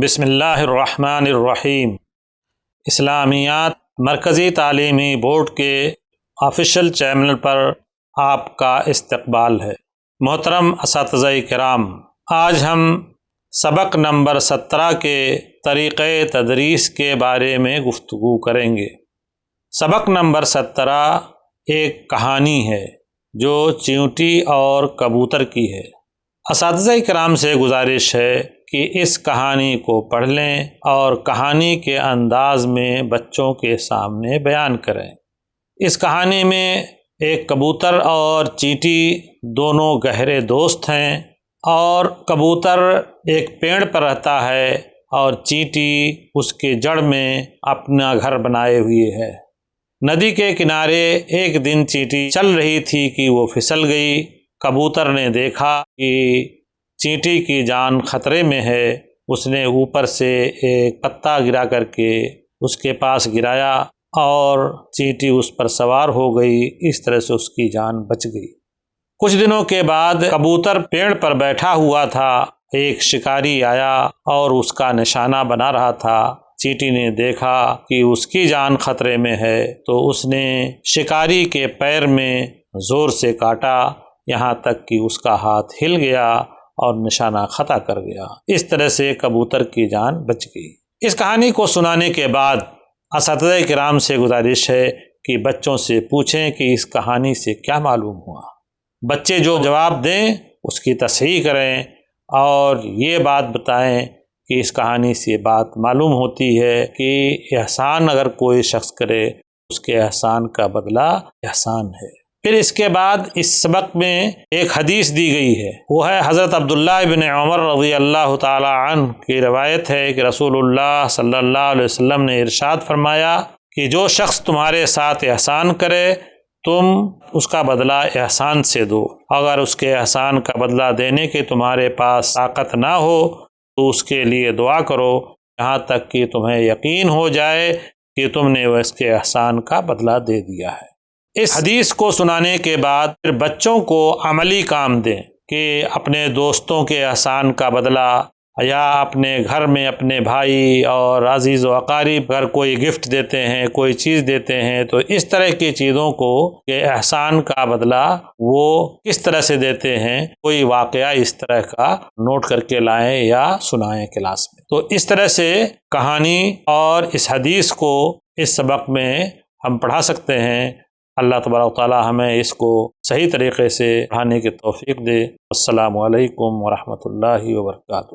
بسم اللہ الرحمن الرحیم۔ اسلامیات مرکزی تعلیمی بورڈ کے آفیشیل چینل پر آپ کا استقبال ہے۔ محترم اساتذہ کرام، آج ہم سبق نمبر 17 کے طریقۂ تدریس کے بارے میں گفتگو کریں گے۔ سبق نمبر 17 ایک کہانی ہے جو چیونٹی اور کبوتر کی ہے۔ اساتذہ کرام سے گزارش ہے کہ اس کہانی کو پڑھ لیں اور کہانی کے انداز میں بچوں کے سامنے بیان کریں۔ اس کہانی میں ایک کبوتر اور چیونٹی دونوں گہرے دوست ہیں، اور کبوتر ایک پیڑ پر رہتا ہے اور چیونٹی اس کے جڑ میں اپنا گھر بنائے ہوئے ہے۔ ندی کے کنارے ایک دن چیونٹی چل رہی تھی کہ وہ پھسل گئی۔ کبوتر نے دیکھا کہ چیونٹی کی جان خطرے میں ہے۔ اس نے اوپر سے ایک پتا گرا کر کے اس کے پاس گرایا اور چیونٹی اس پر سوار ہو گئی۔ اس طرح سے اس کی جان بچ گئی۔ کچھ دنوں کے بعد کبوتر پیڑ پر بیٹھا ہوا تھا۔ ایک شکاری آیا اور اس کا نشانہ بنا رہا تھا۔ چیونٹی نے دیکھا کہ اس کی جان خطرے میں ہے تو اس نے شکاری کے پیر میں زور سے کاٹا، یہاں تک کہ اس کا ہاتھ ہل گیا اور نشانہ خطا کر گیا۔ اس طرح سے کبوتر کی جان بچ گئی۔ اس کہانی کو سنانے کے بعد اساتذہ کرام سے گزارش ہے کہ بچوں سے پوچھیں کہ اس کہانی سے کیا معلوم ہوا۔ بچے جو جواب دیں اس کی تصحیح کریں اور یہ بات بتائیں کہ اس کہانی سے بات معلوم ہوتی ہے کہ احسان اگر کوئی شخص کرے اس کے احسان کا بدلہ احسان ہے۔ پھر اس کے بعد اس سبق میں ایک حدیث دی گئی ہے، وہ ہے حضرت عبداللہ بن عمر رضی اللہ تعالی عنہ کی روایت ہے کہ رسول اللہ صلی اللہ علیہ وسلم نے ارشاد فرمایا کہ جو شخص تمہارے ساتھ احسان کرے تم اس کا بدلہ احسان سے دو۔ اگر اس کے احسان کا بدلہ دینے کی تمہارے پاس طاقت نہ ہو تو اس کے لیے دعا کرو، یہاں تک کہ تمہیں یقین ہو جائے کہ تم نے اس کے احسان کا بدلہ دے دیا ہے۔ اس حدیث کو سنانے کے بعد پھر بچوں کو عملی کام دیں کہ اپنے دوستوں کے احسان کا بدلہ، یا اپنے گھر میں اپنے بھائی اور عزیز و اقارب اگر کوئی گفٹ دیتے ہیں، کوئی چیز دیتے ہیں، تو اس طرح کی چیزوں کو کہ احسان کا بدلہ وہ کس طرح سے دیتے ہیں، کوئی واقعہ اس طرح کا نوٹ کر کے لائیں یا سنائیں کلاس میں۔ تو اس طرح سے کہانی اور اس حدیث کو اس سبق میں ہم پڑھا سکتے ہیں۔ اللہ تبارک و تعالی ہمیں اس کو صحیح طریقے سے پڑھانے کی توفیق دے۔ السلام علیکم ورحمۃ اللہ وبرکاتہ۔